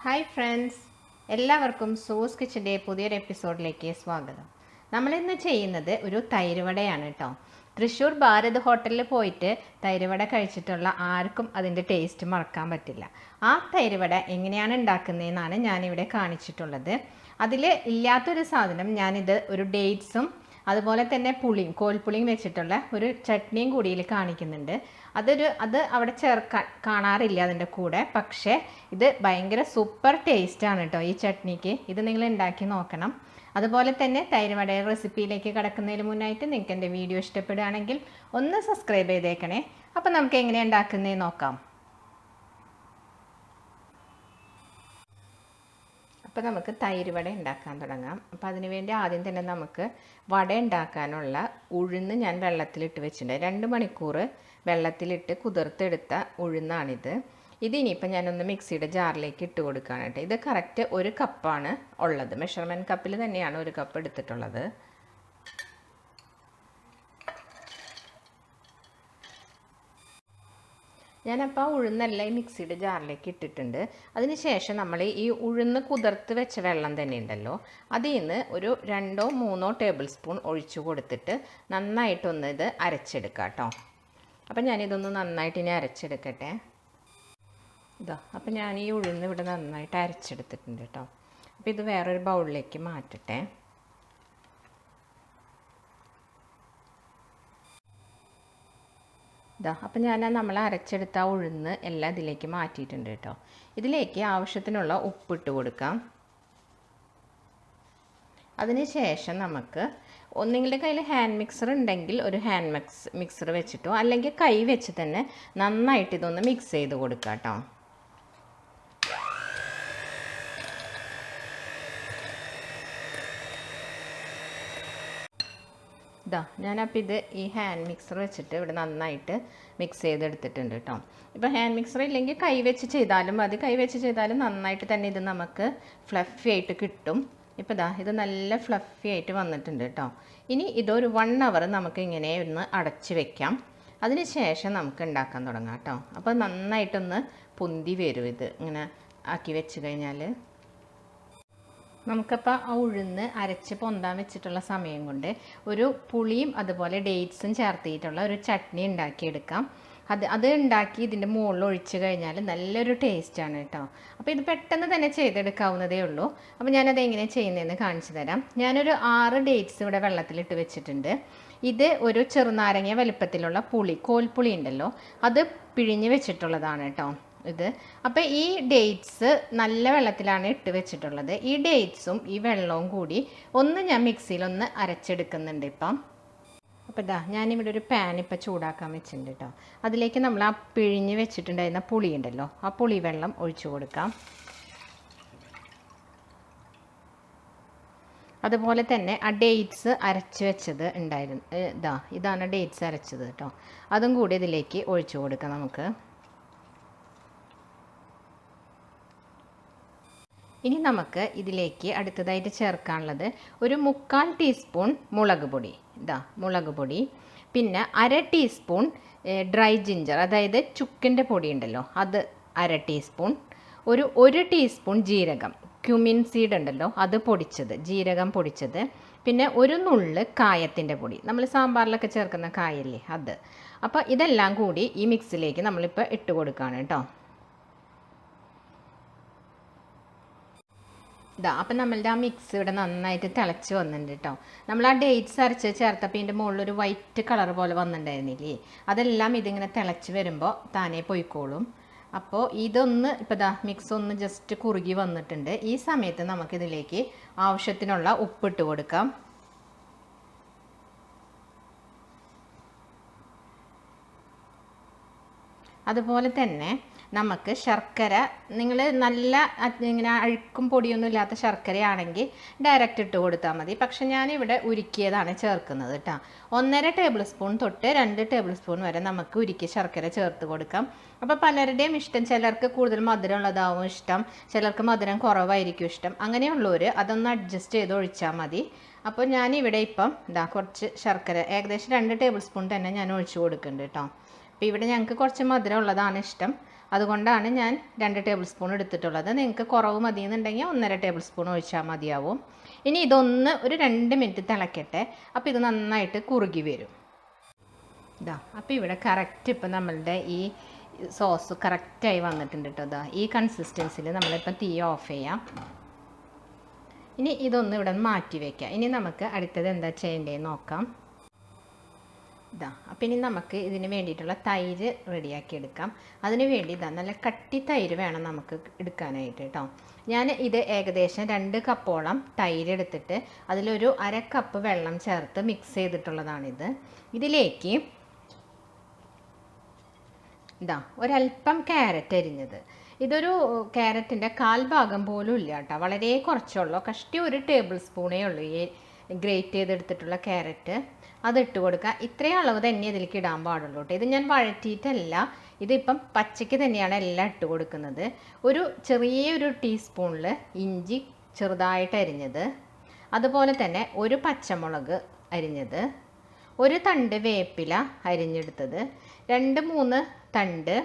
Hi friends, എല്ലാവർക്കും sauce കിച്ചൻ്റെ പുതിയൊരു എപ്പിസോഡിലേക്ക് സ്വാഗതം. നമ്മളിന്ന് ചെയ്യുന്നത് ഒരു തൈര് വടയാണ് കേട്ടോ. തൃശ്ശൂർ ഭാരത് ഹോട്ടലിൽ പോയിട്ട് തൈര് വട കഴിച്ചിട്ടുള്ള ആർക്കും അതിൻ്റെ ടേസ്റ്റ് മറക്കാൻ പറ്റില്ല. ആ തൈര് വട എങ്ങനെയാണ് ഉണ്ടാക്കുന്നതെന്നാണ് ഞാനിവിടെ കാണിച്ചിട്ടുള്ളത്. അതിൽ ഇല്ലാത്തൊരു സാധനം ഞാനിത് ഒരു ഡേറ്റ്സും അതുപോലെ തന്നെ പുളിയും കോൽപ്പുളിയും വെച്ചിട്ടുള്ള ഒരു ചട്നിയും കൂടിയിൽ കാണിക്കുന്നുണ്ട്. അത് അവിടെ ചേർക്കാൻ കാണാറില്ല അതിൻ്റെ കൂടെ. പക്ഷേ ഇത് ഭയങ്കര സൂപ്പർ ടേസ്റ്റാണ് കേട്ടോ ഈ ചട്നിക്ക്. ഇത് നിങ്ങൾ ഉണ്ടാക്കി നോക്കണം. അതുപോലെ തന്നെ തൈര് വടയുടെ റെസിപ്പിയിലേക്ക് കടക്കുന്നതിന് മുന്നായിട്ട് നിങ്ങൾക്ക് എൻ്റെ വീഡിയോ ഇഷ്ടപ്പെടുകയാണെങ്കിൽ ഒന്ന് സബ്സ്ക്രൈബ് ചെയ്തേക്കണേ. അപ്പോൾ നമുക്ക് എങ്ങനെയാണ് ഉണ്ടാക്കുന്നതെന്ന് നോക്കാം. അപ്പോൾ നമുക്ക് തൈര് വട ഉണ്ടാക്കാൻ തുടങ്ങാം. അപ്പോൾ അതിന് വേണ്ടി ആദ്യം തന്നെ നമുക്ക് വട ഉണ്ടാക്കാനുള്ള ഉഴുന്ന് ഞാൻ വെള്ളത്തിലിട്ട് വെച്ചിട്ടുണ്ട്. 2 മണിക്കൂർ വെള്ളത്തിലിട്ട് കുതിർത്തെടുത്ത ഉഴുന്നാണിത്. ഇതിനിയിപ്പോൾ ഞാനൊന്ന് മിക്സിയുടെ ജാറിലേക്ക് ഇട്ട് കൊടുക്കുകയാണ് കേട്ടോ. ഇത് കറക്റ്റ് 1 കപ്പാണ് ഉള്ളത്. മെഷർമെൻറ്റ് കപ്പിൽ തന്നെയാണ് 1 കപ്പ് എടുത്തിട്ടുള്ളത്. ഞാനപ്പോൾ ഉഴുന്നെല്ലാം ഈ മിക്സിയുടെ ജാറിലേക്ക് ഇട്ടിട്ടുണ്ട്. അതിന് ശേഷം നമ്മൾ ഈ ഉഴുന്ന് കുതിർത്ത് വെച്ച വെള്ളം തന്നെ ഉണ്ടല്ലോ, അതിൽ നിന്ന് ഒരു 2-3 ടേബിൾ സ്പൂൺ ഒഴിച്ചു കൊടുത്തിട്ട് നന്നായിട്ടൊന്ന് ഇത് അരച്ചെടുക്കാം കേട്ടോ. അപ്പം ഞാനിതൊന്ന് നന്നായിട്ട് ഇനി അരച്ചെടുക്കട്ടെ. അപ്പം ഞാൻ ഈ ഉഴുന്ന് ഇവിടെ നന്നായിട്ട് അരച്ചെടുത്തിട്ടുണ്ട് കേട്ടോ. അപ്പോൾ ഇത് വേറൊരു ബൗളിലേക്ക് മാറ്റട്ടെ. അപ്പം ഞാൻ നമ്മൾ അരച്ചെടുത്ത ഉഴുന്ന് എല്ലാം ഇതിലേക്ക് മാറ്റിയിട്ടുണ്ട് കേട്ടോ. ഇതിലേക്ക് ആവശ്യത്തിനുള്ള ഉപ്പിട്ട് കൊടുക്കാം. അതിന് ശേഷം നമുക്ക് നിങ്ങളുടെ കയ്യിൽ ഹാൻഡ് മിക്സർ ഉണ്ടെങ്കിൽ ഒരു ഹാൻഡ് മിക്സർ വെച്ചിട്ടോ അല്ലെങ്കിൽ കൈ വെച്ച് തന്നെ നന്നായിട്ട് ഇതൊന്ന് മിക്സ് ചെയ്ത് കൊടുക്കാം കേട്ടോ. ഞാനപ്പോൾ ഇത് ഈ ഹാൻഡ് മിക്സർ വെച്ചിട്ട് ഇവിടെ നന്നായിട്ട് മിക്സ് ചെയ്തെടുത്തിട്ടുണ്ട് കേട്ടോ. ഇപ്പോൾ ഹാൻഡ് മിക്സർ ഇല്ലെങ്കിൽ കൈ വെച്ച് ചെയ്താലും മതി. കൈ വെച്ച് ചെയ്താലും നന്നായിട്ട് തന്നെ ഇത് നമുക്ക് ഫ്ലഫി ആയിട്ട് കിട്ടും. ഇപ്പോൾ ഇത് നല്ല ഫ്ലഫി ആയിട്ട് വന്നിട്ടുണ്ട് കേട്ടോ. ഇനി ഇതൊരു 1 അവർ നമുക്ക് ഇങ്ങനെ ഒന്ന് അടച്ച് വെക്കാം. അതിന് ശേഷം നമുക്ക് ഉണ്ടാക്കാൻ തുടങ്ങാം കേട്ടോ. അപ്പോൾ നന്നായിട്ടൊന്ന് പൊന്തി വരും ഇത് ഇങ്ങനെ ആക്കി വെച്ച് കഴിഞ്ഞാൽ. നമുക്കപ്പോൾ ആ ഉഴുന്ന് അരച്ച് പൊന്താൻ വെച്ചിട്ടുള്ള സമയം കൊണ്ട് ഒരു പുളിയും അതുപോലെ ഡേറ്റ്സും ചേർത്തിട്ടുള്ള ഒരു ചട്നി ഉണ്ടാക്കിയെടുക്കാം. അത് ഉണ്ടാക്കി ഇതിൻ്റെ മുകളിൽ ഒഴിച്ച് കഴിഞ്ഞാൽ നല്ലൊരു ടേസ്റ്റാണ് കേട്ടോ. അപ്പോൾ ഇത് പെട്ടെന്ന് തന്നെ ചെയ്തെടുക്കാവുന്നതേ ഉള്ളൂ. അപ്പോൾ ഞാനത് എങ്ങനെ ചെയ്യുന്നതെന്ന് കാണിച്ചു തരാം. ഞാനൊരു 6 ഡേറ്റ്സ് ഇവിടെ വെള്ളത്തിലിട്ട് വെച്ചിട്ടുണ്ട്. ഇത് ഒരു ചെറുനാരങ്ങ വലുപ്പത്തിലുള്ള കോൽപ്പുളി ഉണ്ടല്ലോ, അത് പിഴിഞ്ഞ് വെച്ചിട്ടുള്ളതാണ് കേട്ടോ ഇത്. അപ്പോൾ ഈ ഡേറ്റ്സ് നല്ല വെള്ളത്തിലാണ് ഇട്ട് വെച്ചിട്ടുള്ളത്. ഈ ഡേറ്റ്സും ഈ വെള്ളവും കൂടി ഞാൻ മിക്സിയിലൊന്ന് അരച്ചെടുക്കുന്നുണ്ട് ഇപ്പം. അപ്പോൾ ഞാനിവിടെ ഒരു പാൻ ഇപ്പം ചൂടാക്കാൻ വെച്ചിട്ടുണ്ട് കേട്ടോ. അതിലേക്ക് നമ്മൾ ആ പിഴിഞ്ഞ് വെച്ചിട്ടുണ്ടായിരുന്ന പുളി ഉണ്ടല്ലോ, ആ പുളി വെള്ളം ഒഴിച്ചു കൊടുക്കാം. അതുപോലെ തന്നെ ആ ഡേറ്റ്സ് അരച്ച് വെച്ചത് ഉണ്ടായിരുന്നു. ഇതാണ് ഡേറ്റ്സ് അരച്ചത് കേട്ടോ. അതും കൂടി ഇതിലേക്ക് ഒഴിച്ചു കൊടുക്കാം നമുക്ക്. ഇനി നമുക്ക് ഇതിലേക്ക് അടുത്തതായിട്ട് ചേർക്കാനുള്ളത് ഒരു 3/4 ടീസ്പൂൺ മുളക് പൊടി. മുളക് പൊടി, പിന്നെ 1/2 ടീസ്പൂൺ ഡ്രൈ ജിഞ്ചർ, അതായത് ചുക്കിൻ്റെ പൊടി ഉണ്ടല്ലോ, അത് 1/2 ടീസ്പൂൺ. 1 ടീസ്പൂൺ ജീരകം, ക്യുമിൻ സീഡ് ഉണ്ടല്ലോ, അത് പൊടിച്ചത്, ജീരകം പൊടിച്ചത്. പിന്നെ 1 നുള്ള് കായത്തിൻ്റെ പൊടി, നമ്മൾ സാമ്പാറിലൊക്കെ ചേർക്കുന്ന കായല്ലേ അത്. അപ്പോൾ ഇതെല്ലാം കൂടി ഈ മിക്സിലേക്ക് നമ്മളിപ്പോൾ ഇട്ട് കൊടുക്കുകയാണ് കേട്ടോ. അപ്പം നമ്മളുടെ ആ മിക്സ് ഇവിടെ നന്നായിട്ട് തിളച്ച് വന്നിട്ടുണ്ട് കേട്ടോ. നമ്മൾ ആ ഡേറ്റ്സ് അരച്ച് ചേർത്തപ്പോൾ ഇതിൻ്റെ മുകളിലൊരു വൈറ്റ് കളർ പോലെ വന്നിട്ടുണ്ടായിരുന്നില്ലേ, അതെല്ലാം ഇതിങ്ങനെ തിളച്ച് വരുമ്പോൾ താനേ പൊയ്ക്കോളും. അപ്പോൾ ഇതൊന്ന് ഇപ്പോൾ മിക്സ് ഒന്ന് ജസ്റ്റ് കുറുകി വന്നിട്ടുണ്ട്. ഈ സമയത്ത് നമുക്കിതിലേക്ക് ആവശ്യത്തിനുള്ള ഉപ്പിട്ട് കൊടുക്കാം. അതുപോലെ തന്നെ നമുക്ക് ശർക്കര, നിങ്ങൾ നല്ല ഇങ്ങനെ അഴുക്കും പൊടിയൊന്നും ഇല്ലാത്ത ശർക്കരയാണെങ്കിൽ ഡയറക്റ്റ് ഇട്ട് കൊടുത്താൽ മതി. പക്ഷെ ഞാനിവിടെ ഉരുക്കിയതാണ് ചേർക്കുന്നത് കേട്ടോ. 1.5 ടേബിൾ സ്പൂൺ തൊട്ട് 2 ടേബിൾ സ്പൂൺ വരെ നമുക്ക് ഉരുക്കിയ ശർക്കര ചേർത്ത് കൊടുക്കാം. അപ്പോൾ പലരുടെയും ഇഷ്ടം, ചിലർക്ക് കൂടുതൽ മധുരം ഉള്ളതാവും ഇഷ്ടം, ചിലർക്ക് മധുരം കുറവായിരിക്കും ഇഷ്ടം. അങ്ങനെയുള്ളവർ അതൊന്ന് അഡ്ജസ്റ്റ് ചെയ്ത് ഒഴിച്ചാൽ മതി. അപ്പോൾ ഞാനിവിടെ ഇപ്പം കുറച്ച് ശർക്കര ഏകദേശം 2 ടേബിൾ സ്പൂൺ തന്നെ ഞാൻ ഒഴിച്ചു കൊടുക്കുന്നുണ്ട് കേട്ടോ. അപ്പോൾ ഇവിടെ ഞങ്ങൾക്ക് കുറച്ച് മധുരം ഉള്ളതാണ് ഇഷ്ടം. അതുകൊണ്ടാണ് ഞാൻ 2 ടേബിൾ സ്പൂൺ എടുത്തിട്ടുള്ളത്. നിങ്ങൾക്ക് കുറവ് മതിയെന്നുണ്ടെങ്കിൽ 1.5 ടേബിൾ സ്പൂൺ ഒഴിച്ചാൽ മതിയാവും. ഇനി ഇതൊന്ന് ഒരു 2 മിനിറ്റ് തിളക്കട്ടെ. അപ്പോൾ ഇത് നന്നായിട്ട് കുറുകി വരും. ഇതാ അപ്പോൾ ഇവിടെ കറക്റ്റ് ഇപ്പം നമ്മളുടെ ഈ സോസ് കറക്റ്റായി വന്നിട്ടുണ്ട് കേട്ടോ. ഇതാ ഈ കൺസിസ്റ്റൻസിൽ നമ്മളിപ്പം തീ ഓഫ് ചെയ്യാം. ഇനി ഇതൊന്ന് ഇവിടെ മാറ്റി വയ്ക്കാം. ഇനി നമുക്ക് അടുത്തത് എന്താ ചെയ്യേണ്ടതെന്ന് നോക്കാം. ഇതാ അപ്പോൾ ഇനി നമുക്ക് ഇതിന് വേണ്ടിയിട്ടുള്ള തൈര് റെഡിയാക്കി എടുക്കാം. അതിന് വേണ്ടി ഇതാ നല്ല കട്ടി തൈര് വേണം നമുക്ക് എടുക്കാനായിട്ട് കേട്ടോ. ഞാൻ ഇത് ഏകദേശം 2 കപ്പോളം തൈര് എടുത്തിട്ട് അതിലൊരു 1/2 കപ്പ് വെള്ളം ചേർത്ത് മിക്സ് ചെയ്തിട്ടുള്ളതാണിത്. ഇതിലേക്ക് ഇതാ ഒരല്പം ക്യാരറ്റ് അരിഞ്ഞത്. ഇതൊരു ക്യാരറ്റിൻ്റെ 1/4 ഭാഗം പോലും ഇല്ല കേട്ടോ, വളരെ കുറച്ചുള്ളൂ. കഷ്ടി 1 ടേബിൾ സ്പൂണേ ഉള്ളൂ ഈ ഗ്രേറ്റ് ചെയ്തെടുത്തിട്ടുള്ള ക്യാരറ്റ്. അതിട്ട് കൊടുക്കുക. ഇത്രയും അളവ് തന്നെ ഇതിലേക്ക് ഇടാൻ പാടുള്ളൂ കേട്ടോ. ഇത് ഞാൻ വഴറ്റിയിട്ടല്ല, ഇതിപ്പം പച്ചയ്ക്ക് തന്നെയാണ് എല്ലാം ഇട്ട് കൊടുക്കുന്നത്. ഒരു ചെറിയൊരു ടീസ്പൂണിൽ ഇഞ്ചി ചെറുതായിട്ട് അരിഞ്ഞത്, അതുപോലെ തന്നെ 1 പച്ചമുളക് അരിഞ്ഞത്, 1 തണ്ട് വേപ്പില അരിഞ്ഞെടുത്തത്, 2-3 തണ്ട്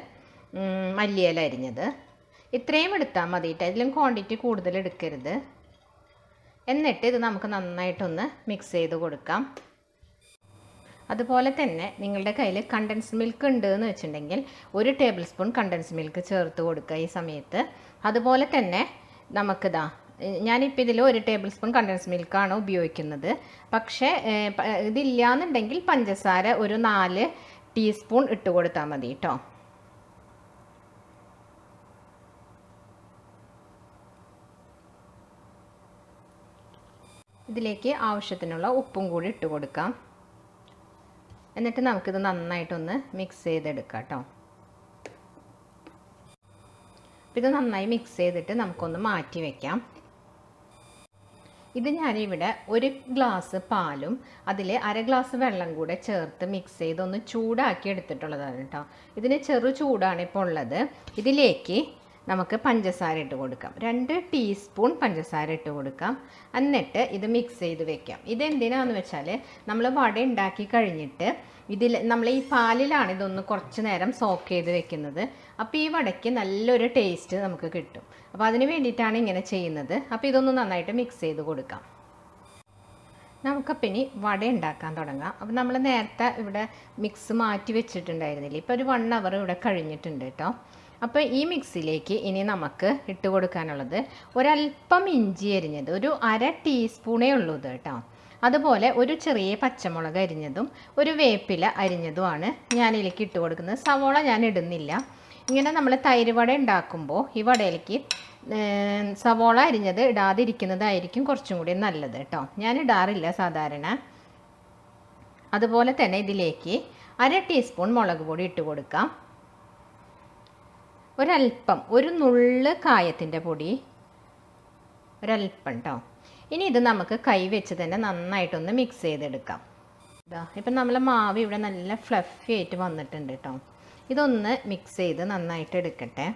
മല്ലിയില അരിഞ്ഞത്. ഇത്രയും എടുത്താൽ മതിയിട്ട്, അതിലും ക്വാണ്ടിറ്റി കൂടുതൽ എടുക്കരുത്. എന്നിട്ട് ഇത് നമുക്ക് നന്നായിട്ടൊന്ന് മിക്സ് ചെയ്ത് കൊടുക്കാം. അതുപോലെ തന്നെ നിങ്ങളുടെ കയ്യിൽ കണ്ടൻസ്ഡ് മിൽക്ക് ഉണ്ട് എന്ന് വെച്ചിട്ടുണ്ടെങ്കിൽ 1 ടേബിൾ സ്പൂൺ കണ്ടൻസ്ഡ് മിൽക്ക് ചേർത്ത് കൊടുക്കുക ഈ സമയത്ത്. അതുപോലെ തന്നെ നമുക്കിതാ ഞാനിപ്പോൾ ഇതിൽ 1 ടേബിൾ സ്പൂൺ കണ്ടൻസ്ഡ് മിൽക്കാണ് ഉപയോഗിക്കുന്നത്. പക്ഷേ ഇതില്ലാന്നുണ്ടെങ്കിൽ പഞ്ചസാര ഒരു 4 ടീസ്പൂൺ ഇട്ട് കൊടുത്താൽ മതി കേട്ടോ. ഇതിലേക്ക് ആവശ്യത്തിനുള്ള ഉപ്പും കൂടി ഇട്ട് കൊടുക്കാം. എന്നിട്ട് നമുക്കിത് നന്നായിട്ടൊന്ന് മിക്സ് ചെയ്തെടുക്കാം കേട്ടോ. ഇത് നന്നായി മിക്സ് ചെയ്തിട്ട് നമുക്കൊന്ന് മാറ്റി വയ്ക്കാം. ഇത് ഞാനിവിടെ 1 ഗ്ലാസ് പാലും അതിൽ 1/2 ഗ്ലാസ് വെള്ളം കൂടെ ചേർത്ത് മിക്സ് ചെയ്ത് ഒന്ന് ചൂടാക്കി എടുത്തിട്ടുള്ളതാണ് കേട്ടോ. ഇതിന് ചെറു ചൂടാണ് ഇപ്പോൾ ഉള്ളത്. ഇതിലേക്ക് നമുക്ക് പഞ്ചസാര ഇട്ട് കൊടുക്കാം. 2 ടീസ്പൂൺ പഞ്ചസാര ഇട്ട് കൊടുക്കാം. എന്നിട്ട് ഇത് മിക്സ് ചെയ്ത് വെക്കാം. ഇതെന്തിനാന്ന് വെച്ചാൽ നമ്മൾ വട ഉണ്ടാക്കി കഴിഞ്ഞിട്ട് ഇതിൽ നമ്മൾ ഈ പാലിലാണ് ഇതൊന്ന് കുറച്ച് നേരം സോക്ക് ചെയ്ത് വെക്കുന്നത്. അപ്പോൾ ഈ വടയ്ക്ക് നല്ലൊരു ടേസ്റ്റ് നമുക്ക് കിട്ടും. അപ്പോൾ അതിന് വേണ്ടിയിട്ടാണ് ഇങ്ങനെ ചെയ്യുന്നത്. അപ്പോൾ ഇതൊന്ന് നന്നായിട്ട് മിക്സ് ചെയ്ത് കൊടുക്കാം. നമുക്കപ്പം ഇനി വട ഉണ്ടാക്കാൻ തുടങ്ങാം. അപ്പോൾ നമ്മൾ നേരത്തെ ഇവിടെ മിക്സ് മാറ്റി വെച്ചിട്ടുണ്ടായിരുന്നില്ല. ഇപ്പോൾ ഒരു 1 അവർ ഇവിടെ കഴിഞ്ഞിട്ടുണ്ട് കേട്ടോ. അപ്പോൾ ഈ മിക്സിലേക്ക് ഇനി നമുക്ക് ഇട്ട് കൊടുക്കാനുള്ളത് ഒരല്പം ഇഞ്ചി അരിഞ്ഞത്, ഒരു 1/2 ടീസ്പൂണേ ഉള്ളൂ ഇത് കേട്ടോ. അതുപോലെ ഒരു ചെറിയ പച്ചമുളക് അരിഞ്ഞതും 1 വേപ്പില അരിഞ്ഞതുമാണ് ഞാനിതിലേക്ക് ഇട്ട് കൊടുക്കുന്നത്. സവോള ഞാൻ ഇടുന്നില്ല. ഇങ്ങനെ നമ്മൾ തൈര് വട ഉണ്ടാക്കുമ്പോൾ ഈ വടയിലേക്ക് സവോള അരിഞ്ഞത് ഇടാതിരിക്കുന്നതായിരിക്കും കുറച്ചും കൂടി നല്ലത് കേട്ടോ. ഞാൻ ഇടാറില്ല സാധാരണ. അതുപോലെ തന്നെ ഇതിലേക്ക് 1/2 ടീസ്പൂൺ മുളക് പൊടി ഇട്ട് കൊടുക്കാം. ഒരല്പം ഒരു നുള്ള് കായത്തിൻ്റെ പൊടി, ഒരല്പം കേട്ടോ. ഇനി ഇത് നമുക്ക് കൈ വെച്ച് തന്നെ നന്നായിട്ടൊന്ന് മിക്സ് ചെയ്തെടുക്കാം. ഇതാ ഇപ്പം നമ്മളെ മാവ് ഇവിടെ നല്ല ഫ്ലഫി ആയിട്ട് വന്നിട്ടുണ്ട് കേട്ടോ. ഇതൊന്ന് മിക്സ് ചെയ്ത് നന്നായിട്ട് എടുക്കട്ടെ.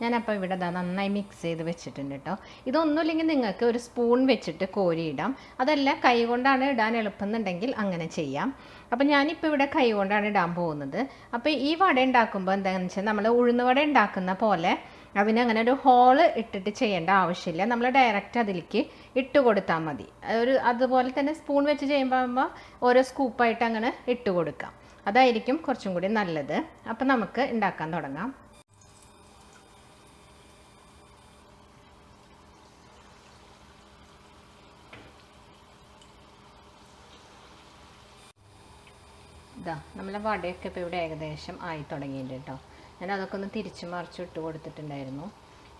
ഞാനപ്പോൾ ഇവിടെ നന്നായി മിക്സ് ചെയ്ത് വെച്ചിട്ടുണ്ട് കേട്ടോ. ഇതൊന്നുമില്ലെങ്കിൽ നിങ്ങൾക്ക് ഒരു സ്പൂൺ വെച്ചിട്ട് കോരിയിടാം. അതല്ല കൈ കൊണ്ടാണ് ഇടാൻ എളുപ്പമെന്നുണ്ടെങ്കിൽ അങ്ങനെ ചെയ്യാം. അപ്പോൾ ഞാനിപ്പോൾ ഇവിടെ കൈ കൊണ്ടാണ് ഇടാൻ പോകുന്നത്. അപ്പോൾ ഈ വട ഉണ്ടാക്കുമ്പോൾ എന്താണെന്ന് വെച്ചാൽ നമ്മൾ ഉഴുന്ന് വട ഉണ്ടാക്കുന്ന പോലെ അതിനങ്ങനെ ഒരു ഹോള് ഇട്ടിട്ട് ചെയ്യേണ്ട ആവശ്യമില്ല. നമ്മൾ ഡയറക്റ്റ് അതിലേക്ക് ഇട്ട് കൊടുത്താൽ മതി. അതുപോലെ തന്നെ സ്പൂൺ വെച്ച് ചെയ്യുമ്പോൾ ഓരോ സ്കൂപ്പായിട്ട് അങ്ങനെ ഇട്ട് കൊടുക്കാം. അതായിരിക്കും കുറച്ചും കൂടി നല്ലത്. അപ്പോൾ നമുക്ക് ഉണ്ടാക്കാൻ തുടങ്ങാം. ഇതാ നമ്മളെ വടയൊക്കെ ഇപ്പോൾ ഇവിടെ ഏകദേശം ആയി തുടങ്ങിയിട്ടുണ്ട് കേട്ടോ. ഞാൻ അതൊക്കെ ഒന്ന് തിരിച്ച് മറിച്ച് ഇട്ട് കൊടുത്തിട്ടുണ്ടായിരുന്നു.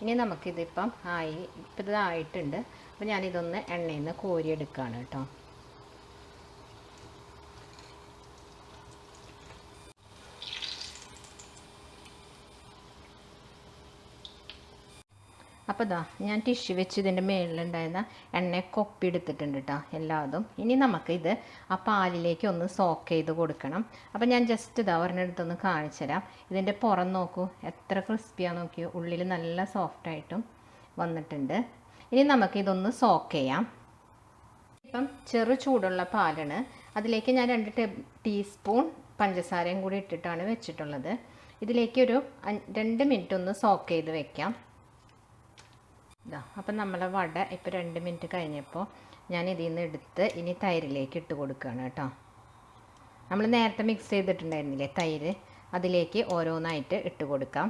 ഇനി നമുക്കിതിപ്പം ഇപ്പം ഇതായിട്ടുണ്ട്. അപ്പോൾ ഞാനിതൊന്ന് എണ്ണയിൽ നിന്ന് കോരിയെടുക്കുകയാണ് കേട്ടോ. അപ്പോൾ ഇതാ ഞാൻ ടിഷ്യൂ വെച്ച് ഇതിൻ്റെ മുകളിലുണ്ടായിരുന്ന എണ്ണയൊക്കെ ഒപ്പിയെടുത്തിട്ടുണ്ട് കേട്ടോ എല്ലാതും. ഇനി നമുക്കിത് ആ പാലിലേക്ക് ഒന്ന് സോക്ക് ചെയ്ത് കൊടുക്കണം. അപ്പോൾ ഞാൻ ജസ്റ്റ് ഇതാ ഒരെണ്ണെടുത്തൊന്ന് കാണിച്ചു തരാം. ഇതിൻ്റെ പുറം നോക്കൂ, എത്ര ക്രിസ്പിയാന്ന് നോക്കിയോ. ഉള്ളിൽ നല്ല സോഫ്റ്റായിട്ടും വന്നിട്ടുണ്ട്. ഇനി നമുക്കിതൊന്ന് സോക്ക് ചെയ്യാം. ഇപ്പം ചെറു ചൂടുള്ള പാലാണ്. അതിലേക്ക് ഞാൻ 2 ടീസ്പൂൺ പഞ്ചസാരയും കൂടി ഇട്ടിട്ടാണ് വെച്ചിട്ടുള്ളത്. ഇതിലേക്ക് ഒരു 2 മിനിറ്റ് ഒന്ന് സോക്ക് ചെയ്ത് വെക്കാം. ഇതാ അപ്പം നമ്മളെ വട ഇപ്പോൾ 2 മിനിറ്റ് കഴിഞ്ഞപ്പോൾ ഞാൻ ഇതിൽ നിന്ന് എടുത്ത് ഇനി തൈരിലേക്ക് ഇട്ട് കൊടുക്കുകയാണ് കേട്ടോ. നമ്മൾ നേരത്തെ മിക്സ് ചെയ്തിട്ടുണ്ടായിരുന്നില്ലേ തൈര്, അതിലേക്ക് ഓരോന്നായിട്ട് ഇട്ട് കൊടുക്കാം.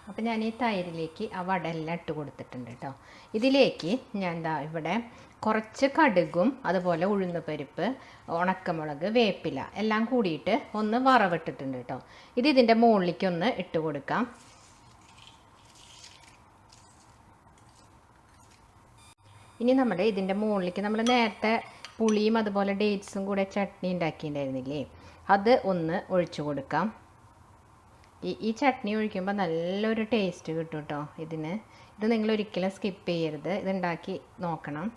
അപ്പം ഞാൻ ഈ തൈരിലേക്ക് ആ വട എല്ലാം ഇട്ട് കൊടുത്തിട്ടുണ്ട് കേട്ടോ. ഇതിലേക്ക് ഞാൻ ഇവിടെ കുറച്ച് കടുകും അതുപോലെ ഉഴുന്നുപരിപ്പ്, ഉണക്കമുളക്, വേപ്പില എല്ലാം കൂടിയിട്ട് ഒന്ന് വറവിട്ടിട്ടുണ്ട് കേട്ടോ. ഇതിൻ്റെ മുകളിലേക്ക് ഒന്ന് ഇട്ട് കൊടുക്കാം. ഇനി ഇതിൻ്റെ മുകളിലേക്ക് നമ്മൾ നേരത്തെ പുളിയും അതുപോലെ ഡേറ്റ്സും കൂടെ ചട്നി ഉണ്ടാക്കിയിട്ടുണ്ടായിരുന്നില്ലേ, അത് ഒന്ന് ഒഴിച്ചു കൊടുക്കാം. ഈ ചട്നി ഒഴിക്കുമ്പോൾ നല്ലൊരു ടേസ്റ്റ് കിട്ടും കേട്ടോ ഇതിന്. ഇത് നിങ്ങൾ ഒരിക്കലും സ്കിപ്പ് ചെയ്യരുത്, ഇതുണ്ടാക്കി നോക്കണം.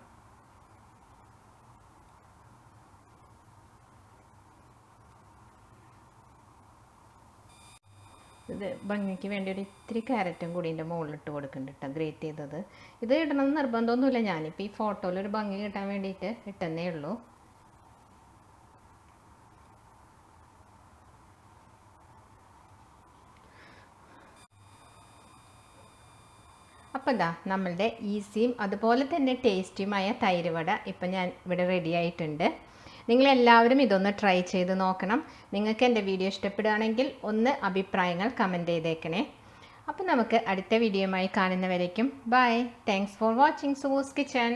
ഇത് ഭംഗിക്ക് വേണ്ടി ഒരു ഇത്തിരി ക്യാരറ്റും കൂടി ഇതിൻ്റെ മുകളിലിട്ട് കൊടുക്കുന്നുണ്ട് കേട്ടോ, ഗ്രേറ്റ് ചെയ്തത്. ഇത് ഇടണമെന്ന് നിർബന്ധമൊന്നുമില്ല, ഞാനിപ്പോൾ ഈ ഫോട്ടോയിലൊരു ഭംഗി കിട്ടാൻ വേണ്ടിയിട്ട് ഇട്ടെന്നേ ഉള്ളൂ. അപ്പോൾ നമ്മളുടെ ഈസിയും അതുപോലെ തന്നെ ടേസ്റ്റിയുമായ തൈര് വട ഇപ്പം ഞാൻ ഇവിടെ റെഡി ആയിട്ടുണ്ട്. നിങ്ങളെല്ലാവരും ഇതൊന്ന് ട്രൈ ചെയ്ത് നോക്കണം. നിങ്ങൾക്ക് എൻ്റെ വീഡിയോ ഇഷ്ടപ്പെടുകയാണെങ്കിൽ ഒന്ന് അഭിപ്രായങ്ങൾ കമൻറ്റ് ചെയ്തേക്കണേ. അപ്പോൾ നമുക്ക് അടുത്ത വീഡിയോയുമായി കാണുന്നവരേക്കും bye. Thanks for watching Sue's kitchen.